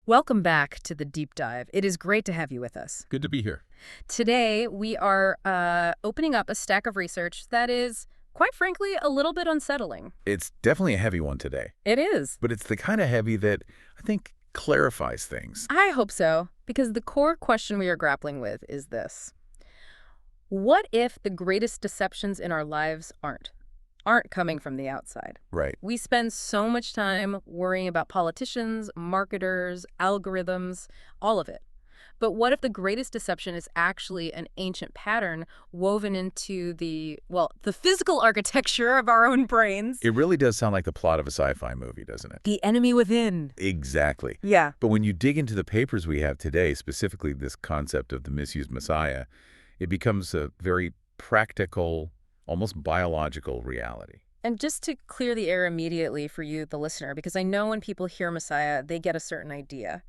Welcome back to the Deep Dive. It is great to have you with us. Good to be here. Today, we are opening up a stack of research that is, quite frankly, a little bit unsettling. It's definitely a heavy one today, It is. but it's the kind of heavy that I think clarifies things. I hope so, because the core question we are grappling with is this. What if the greatest deceptions in our lives aren't coming from the outside? Right. We spend so much time worrying about politicians, marketers, algorithms, all of it. But what if the greatest deception is actually an ancient pattern woven into the physical architecture of our own brains? It really does sound like the plot of a sci-fi movie, doesn't it? The enemy within. Exactly. Yeah. But when you dig into the papers we have today, specifically this concept of the misused messiah, it becomes a very practical, almost biological reality. And just to clear the air immediately for you, the listener, because I know when people hear Messiah, they get a certain idea.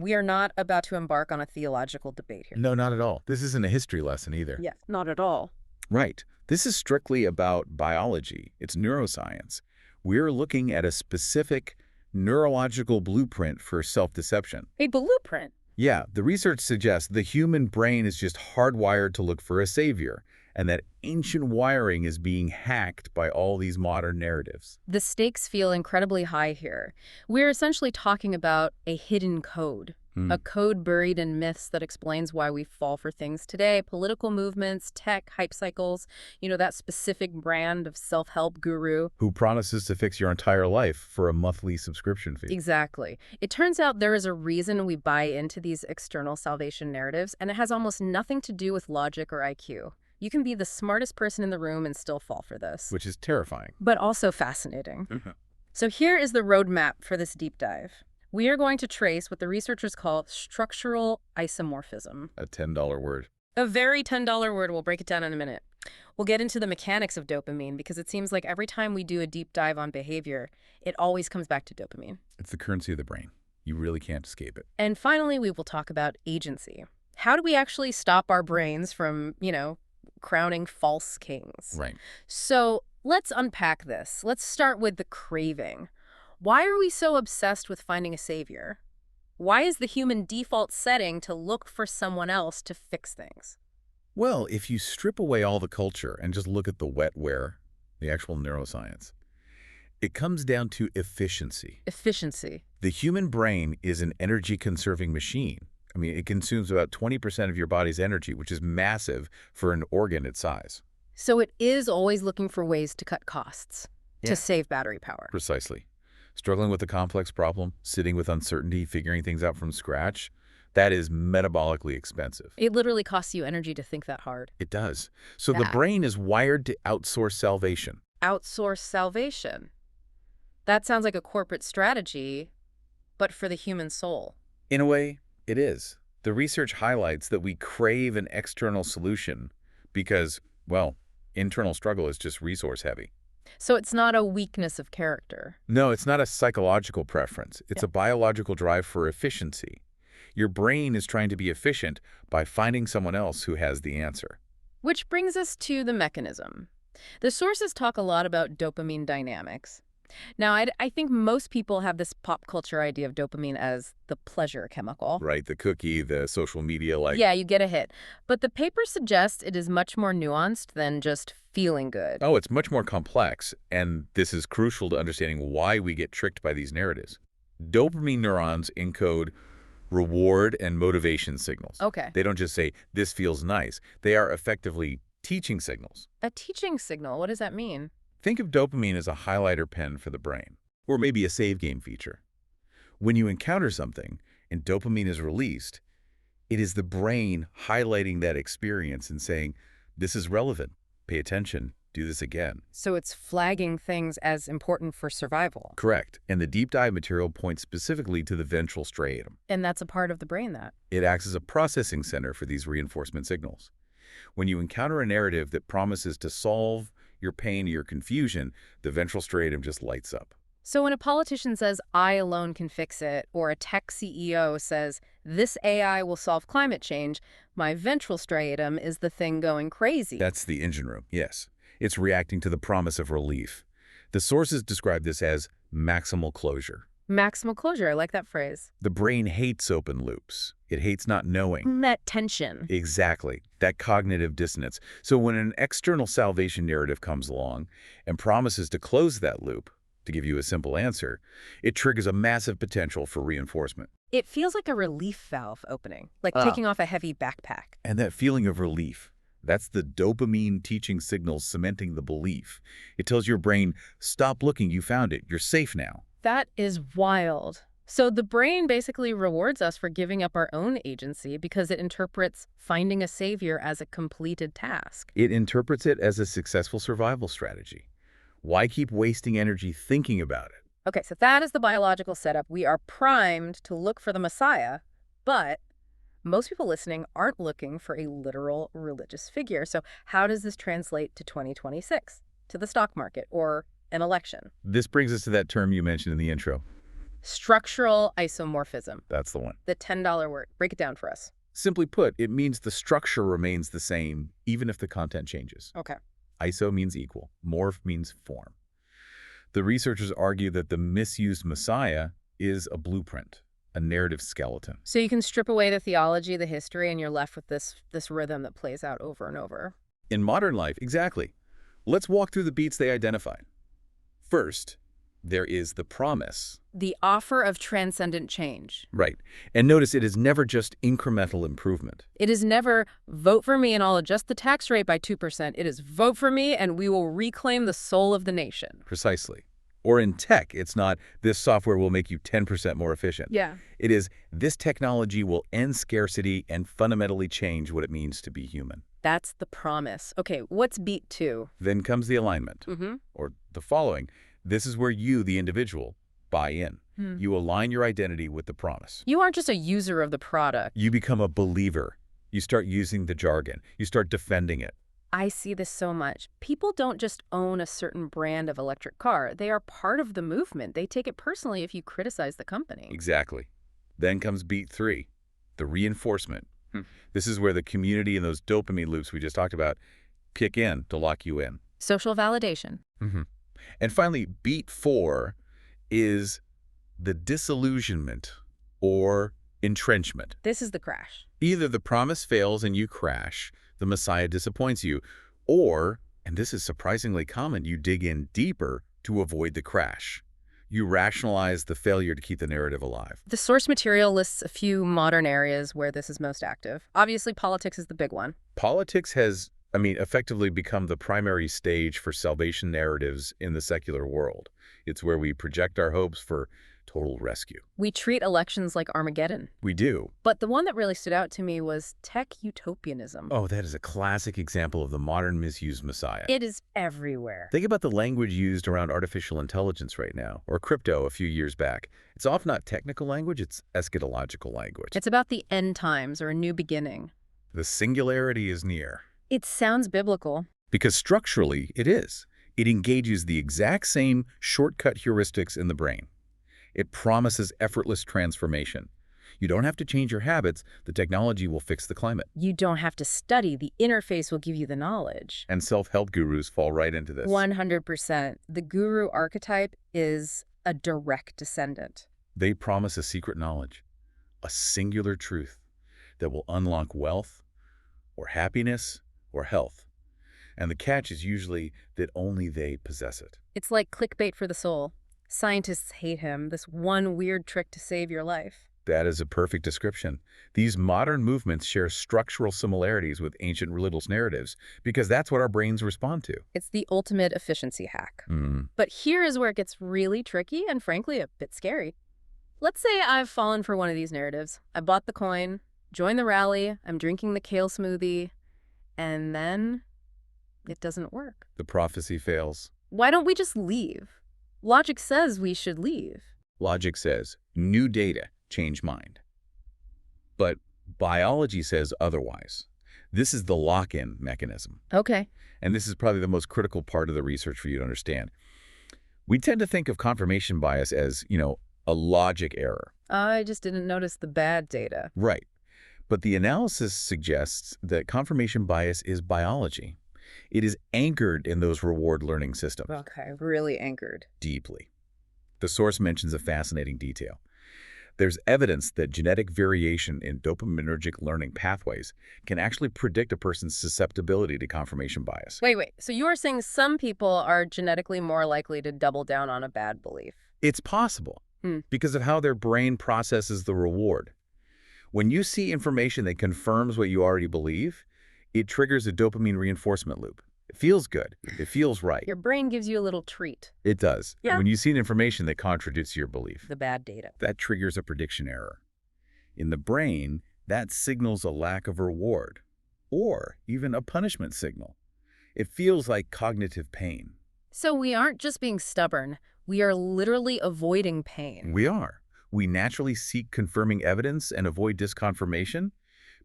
We are not about to embark on a theological debate here. No, not at all. This isn't a history lesson either. Yes, not at all. Right. This is strictly about biology. It's neuroscience. We're looking at a specific neurological blueprint for self-deception. A blueprint. Yeah, the research suggests the human brain is just hardwired to look for a savior, and that ancient wiring is being hacked by all these modern narratives. The stakes feel incredibly high here. We're essentially talking about a hidden code, a code buried in myths that explains why we fall for things today, political movements, tech, hype cycles, that specific brand of self-help guru. Who promises to fix your entire life for a monthly subscription fee. Exactly. It turns out there is a reason we buy into these external salvation narratives, and it has almost nothing to do with logic or IQ. You can be the smartest person in the room and still fall for this. Which is terrifying. But also fascinating. So here is the roadmap for this deep dive. We are going to trace what the researchers call structural isomorphism. A $10 word. A very $10 word. We'll break it down in a minute. We'll get into the mechanics of dopamine because it seems like every time we do a deep dive on behavior, it always comes back to dopamine. It's the currency of the brain. You really can't escape it. And finally, we will talk about agency. How do we actually stop our brains from, crowning false kings? Right. So let's unpack this. Let's start with the craving. Why are we so obsessed with finding a savior? Why is the human default setting to look for someone else to fix things? Well, if you strip away all the culture and just look at the wetware, the actual neuroscience, it comes down to efficiency. Efficiency. The human brain is an energy-conserving machine. I mean, it consumes about 20% of your body's energy, which is massive for an organ its size. So it is always looking for ways to cut costs, to save battery power. Precisely. Struggling with a complex problem, sitting with uncertainty, figuring things out from scratch, that is metabolically expensive. It literally costs you energy to think that hard. It does. So the brain is wired to outsource salvation. Outsource salvation. That sounds like a corporate strategy, but for the human soul. In a way, it is. The research highlights that we crave an external solution because, well, internal struggle is just resource heavy. So it's not a weakness of character. No, it's not a psychological preference. It's a biological drive for efficiency. Your brain is trying to be efficient by finding someone else who has the answer. Which brings us to the mechanism. The sources talk a lot about dopamine dynamics. Now, I think most people have this pop culture idea of dopamine as the pleasure chemical. Right, the cookie, the social media, Yeah, you get a hit. But the paper suggests it is much more nuanced than just feeling good. Oh, it's much more complex, and this is crucial to understanding why we get tricked by these narratives. Dopamine neurons encode reward and motivation signals. Okay. They don't just say, this feels nice. They are effectively teaching signals. A teaching signal, what does that mean? Think of dopamine as a highlighter pen for the brain, or maybe a save game feature. When you encounter something and dopamine is released, it is the brain highlighting that experience and saying, this is relevant, pay attention, do this again. So it's flagging things as important for survival. Correct. And the deep dive material points specifically to the ventral striatum. And that's a part of the brain that. It acts as a processing center for these reinforcement signals. When you encounter a narrative that promises to solve your pain or your confusion, the ventral striatum just lights up. So when a politician says, I alone can fix it, or a tech CEO says, this AI will solve climate change, my ventral striatum is the thing going crazy. That's the engine room, yes. It's reacting to the promise of relief. The sources describe this as maximal closure. Maximal closure, I like that phrase. The brain hates open loops. It hates not knowing. That tension. Exactly. That cognitive dissonance. So when an external salvation narrative comes along and promises to close that loop, to give you a simple answer, it triggers a massive potential for reinforcement. It feels like a relief valve opening, like Ah. taking off a heavy backpack. And that feeling of relief, that's the dopamine teaching signals cementing the belief. It tells your brain, stop looking, you found it, you're safe now. That is wild. So the brain basically rewards us for giving up our own agency because it interprets finding a savior as a completed task. It interprets it as a successful survival strategy. Why keep wasting energy thinking about it? Okay, so that is the biological setup. We are primed to look for the Messiah, but most people listening aren't looking for a literal religious figure. So how does this translate to 2026, to the stock market, or an election? This brings us to that term you mentioned in the intro. Structural isomorphism, That's the one. the $10 word. Break it down for us. Simply put, it means the structure remains the same even if the content changes. Okay. Iso means equal. Morph means form. The researchers argue that the misused Messiah is a blueprint, a narrative skeleton. So you can strip away the theology, the history, and you're left with this rhythm that plays out over and over. In modern life, exactly. Let's walk through the beats they identified. First, there is the promise. The offer of transcendent change. Right. And notice it is never just incremental improvement. It is never, vote for me and I'll adjust the tax rate by 2%. It is, vote for me and we will reclaim the soul of the nation. Precisely. Or in tech, it's not, this software will make you 10% more efficient. Yeah. It is, this technology will end scarcity and fundamentally change what it means to be human. That's the promise. Okay, what's beat 2? Then comes the alignment, Mm-hmm. or the following. This is where you, the individual, buy in. You align your identity with the promise. You aren't just a user of the product. You become a believer. You start using the jargon. You start defending it. I see this so much. People don't just own a certain brand of electric car. They are part of the movement. They take it personally if you criticize the company. Exactly. Then comes beat 3, the reinforcement. This is where the community and those dopamine loops we just talked about kick in to lock you in. Social validation. And finally, beat 4 is the disillusionment or entrenchment. This is the crash. Either the promise fails and you crash, the Messiah disappoints you, or, and this is surprisingly common, you dig in deeper to avoid the crash. You rationalize the failure to keep the narrative alive. The source material lists a few modern areas where this is most active. Obviously, politics is the big one. Politics has, effectively become the primary stage for salvation narratives in the secular world. It's where we project our hopes for total rescue. We treat elections like Armageddon. We do. But the one that really stood out to me was tech utopianism. Oh, that is a classic example of the modern misused Messiah. It is everywhere. Think about the language used around artificial intelligence right now, or crypto a few years back. It's often not technical language, it's eschatological language. It's about the end times or a new beginning. The singularity is near. It sounds biblical. Because structurally, it is. It engages the exact same shortcut heuristics in the brain. It promises effortless transformation. You don't have to change your habits. The technology will fix the climate. You don't have to study. The interface will give you the knowledge. And self-help gurus fall right into this. 100%. The guru archetype is a direct descendant. They promise a secret knowledge, a singular truth that will unlock wealth or happiness or health. And the catch is usually that only they possess it. It's like clickbait for the soul. Scientists hate him, this one weird trick to save your life. That is a perfect description. These modern movements share structural similarities with ancient religious narratives because that's what our brains respond to. It's the ultimate efficiency hack. But here is where it gets really tricky and frankly a bit scary. Let's say I've fallen for one of these narratives. I bought the coin, joined the rally, I'm drinking the kale smoothie, and then it doesn't work. The prophecy fails. Why don't we just leave? Logic says we should leave. Logic says, new data, change mind. But biology says otherwise. This is the lock-in mechanism. Okay. And this is probably the most critical part of the research for you to understand. We tend to think of confirmation bias as, a logic error. I just didn't notice the bad data. Right. But the analysis suggests that confirmation bias is biology. It is anchored in those reward learning systems. Okay, really anchored. Deeply. The source mentions a fascinating detail. There's evidence that genetic variation in dopaminergic learning pathways can actually predict a person's susceptibility to confirmation bias. Wait. So you are saying some people are genetically more likely to double down on a bad belief? It's possible Hmm. because of how their brain processes the reward. When you see information that confirms what you already believe, it triggers a dopamine reinforcement loop. It feels good. It feels right. Your brain gives you a little treat. It does. Yeah. When you see an information that contradicts your belief, The bad data. that triggers a prediction error. In the brain, that signals a lack of reward, or even a punishment signal. It feels like cognitive pain. So we aren't just being stubborn. We are literally avoiding pain. We are. We naturally seek confirming evidence and avoid disconfirmation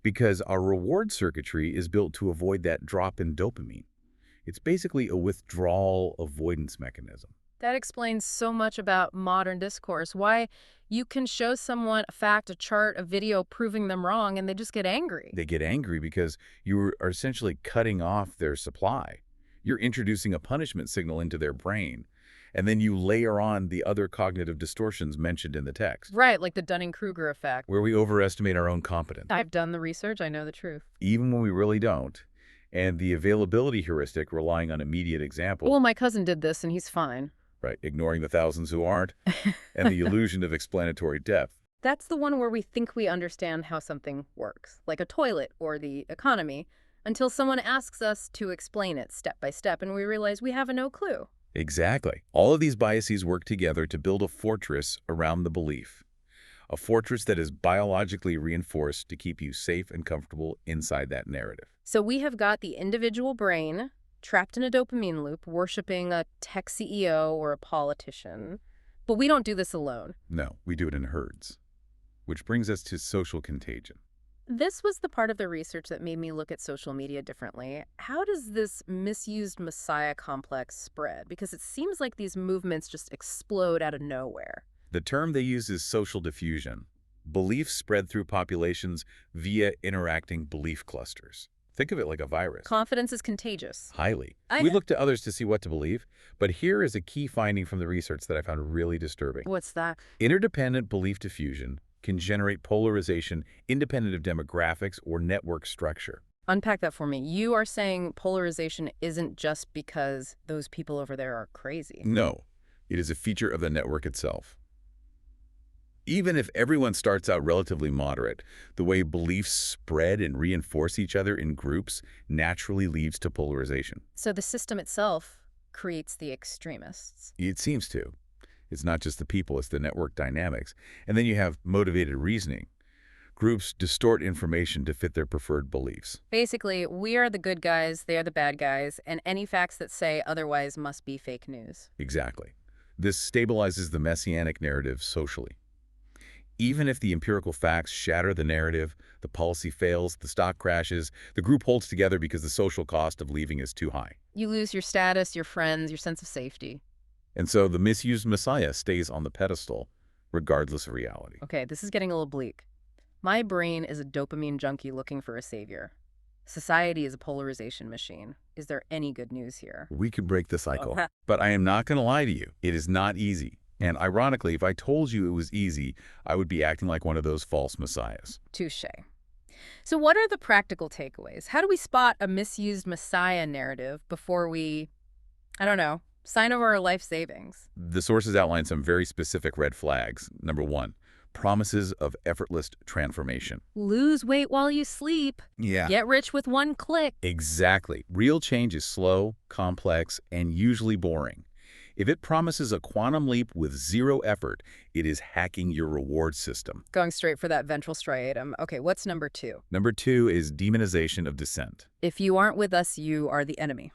because our reward circuitry is built to avoid that drop in dopamine. It's basically a withdrawal avoidance mechanism. That explains so much about modern discourse. Why you can show someone a fact, a chart, a video proving them wrong, and they just get angry. They get angry because you are essentially cutting off their supply. You're introducing a punishment signal into their brain, and then you layer on the other cognitive distortions mentioned in the text, Right, like the Dunning-Kruger effect. where we overestimate our own competence, I've done the research. I know the truth. even when we really don't, and the availability heuristic relying on immediate examples, Well, my cousin did this, and he's fine. right, ignoring the thousands who aren't, and the illusion of explanatory depth. That's the one where we think we understand how something works, like a toilet or the economy, until someone asks us to explain it step by step, and we realize we have no clue. Exactly. All of these biases work together to build a fortress around the belief. A fortress that is biologically reinforced to keep you safe and comfortable inside that narrative. So we have got the individual brain trapped in a dopamine loop, worshiping a tech CEO or a politician. But we don't do this alone. No, we do it in herds. Which brings us to social contagion. This was the part of the research that made me look at social media differently. How does this misused messiah complex spread? Because it seems like these movements just explode out of nowhere. The term they use is social diffusion. Beliefs spread through populations via interacting belief clusters. Think of it like a virus. Confidence is contagious. Highly. We look to others to see what to believe, but here is a key finding from the research that I found really disturbing. What's that? Interdependent belief diffusion can generate polarization independent of demographics or network structure. Unpack that for me. You are saying polarization isn't just because those people over there are crazy. No, it is a feature of the network itself. Even if everyone starts out relatively moderate, the way beliefs spread and reinforce each other in groups naturally leads to polarization. So the system itself creates the extremists. It seems to. It's not just the people, it's the network dynamics. And then you have motivated reasoning. Groups distort information to fit their preferred beliefs. Basically, we are the good guys, they are the bad guys, and any facts that say otherwise must be fake news. Exactly. This stabilizes the messianic narrative socially. Even if the empirical facts shatter the narrative, the policy fails, the stock crashes, the group holds together because the social cost of leaving is too high. You lose your status, your friends, your sense of safety. And so the misused messiah stays on the pedestal, regardless of reality. Okay, this is getting a little bleak. My brain is a dopamine junkie looking for a savior. Society is a polarization machine. Is there any good news here? We could break the cycle. But I am not going to lie to you. It is not easy. And ironically, if I told you it was easy, I would be acting like one of those false messiahs. Touche. So what are the practical takeaways? How do we spot a misused messiah narrative before we, I don't know, sign over our life savings? The sources outline some very specific red flags. Number one, promises of effortless transformation. Lose weight while you sleep. Yeah. Get rich with one click. Exactly. Real change is slow, complex, and usually boring. If it promises a quantum leap with zero effort, it is hacking your reward system. Going straight for that ventral striatum. Okay, what's number two? Number two is demonization of dissent. If you aren't with us, you are the enemy.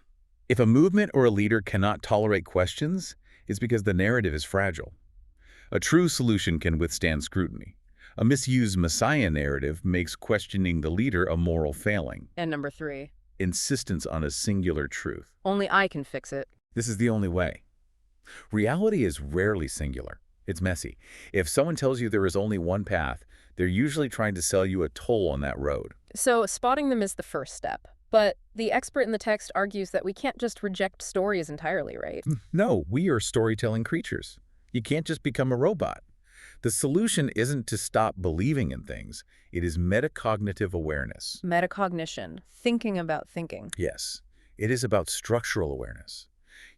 If a movement or a leader cannot tolerate questions, it's because the narrative is fragile. A true solution can withstand scrutiny. A misused messiah narrative makes questioning the leader a moral failing. And number three? Insistence on a singular truth. Only I can fix it. This is the only way. Reality is rarely singular. It's messy. If someone tells you there is only one path, they're usually trying to sell you a toll on that road. So spotting them is the first step. But the expert in the text argues that we can't just reject stories entirely, right? No, we are storytelling creatures. You can't just become a robot. The solution isn't to stop believing in things. It is metacognitive awareness. Metacognition, thinking about thinking. Yes, it is about structural awareness.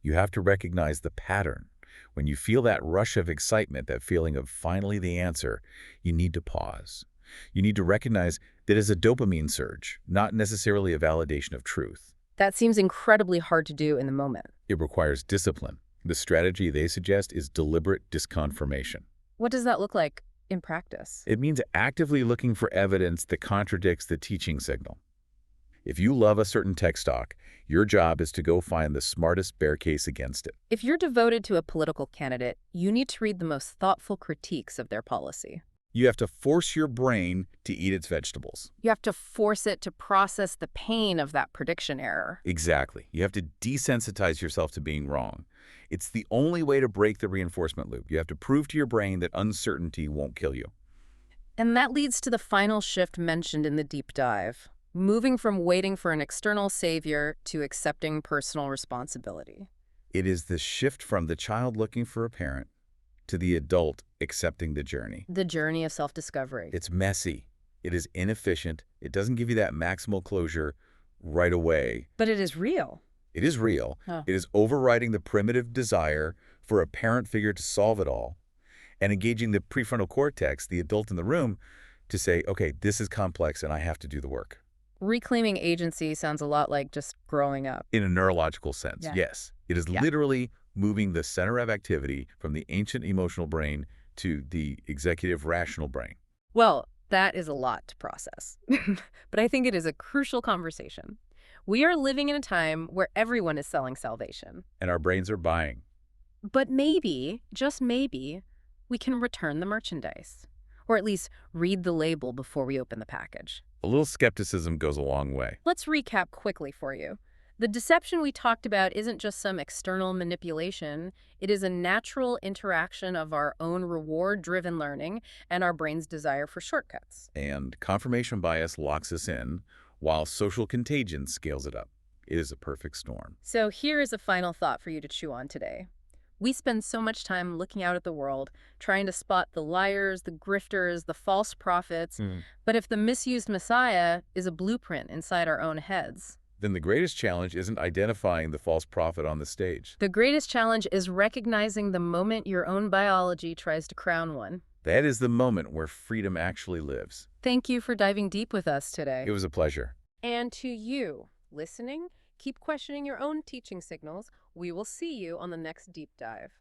You have to recognize the pattern. When you feel that rush of excitement, that feeling of finally the answer, you need to pause. You need to recognize that it's a dopamine surge, not necessarily a validation of truth. That seems incredibly hard to do in the moment. It requires discipline. The strategy they suggest is deliberate disconfirmation. What does that look like in practice? It means actively looking for evidence that contradicts the teaching signal. If you love a certain tech stock, your job is to go find the smartest bear case against it. If you're devoted to a political candidate, you need to read the most thoughtful critiques of their policy. You have to force your brain to eat its vegetables. You have to force it to process the pain of that prediction error. Exactly. You have to desensitize yourself to being wrong. It's the only way to break the reinforcement loop. You have to prove to your brain that uncertainty won't kill you. And that leads to the final shift mentioned in the deep dive, moving from waiting for an external savior to accepting personal responsibility. It is the shift from the child looking for a parent to the adult accepting the journey. The journey of self-discovery. It's messy. It is inefficient. It doesn't give you that maximal closure right away. But it is real. It is real. Oh. It is overriding the primitive desire for a parent figure to solve it all and engaging the prefrontal cortex, the adult in the room, to say, okay, this is complex and I have to do the work. Reclaiming agency sounds a lot like just growing up. In a neurological sense, Yeah. yes. It is literally moving the center of activity from the ancient emotional brain to the executive rational brain. Well, that is a lot to process. But I think it is a crucial conversation. We are living in a time where everyone is selling salvation. And our brains are buying. But maybe, just maybe, we can return the merchandise. Or at least read the label before we open the package. A little skepticism goes a long way. Let's recap quickly for you. The deception we talked about isn't just some external manipulation. It is a natural interaction of our own reward-driven learning and our brain's desire for shortcuts. And confirmation bias locks us in, while social contagion scales it up. It is a perfect storm. So here is a final thought for you to chew on today. We spend so much time looking out at the world, trying to spot the liars, the grifters, the false prophets. But if the misused Messiah is a blueprint inside our own heads, Then the greatest challenge isn't identifying the false prophet on the stage. the greatest challenge is recognizing the moment your own biology tries to crown one. That is the moment where freedom actually lives. Thank you for diving deep with us today. It was a pleasure. And to you, listening, keep questioning your own teaching signals. We will see you on the next deep dive.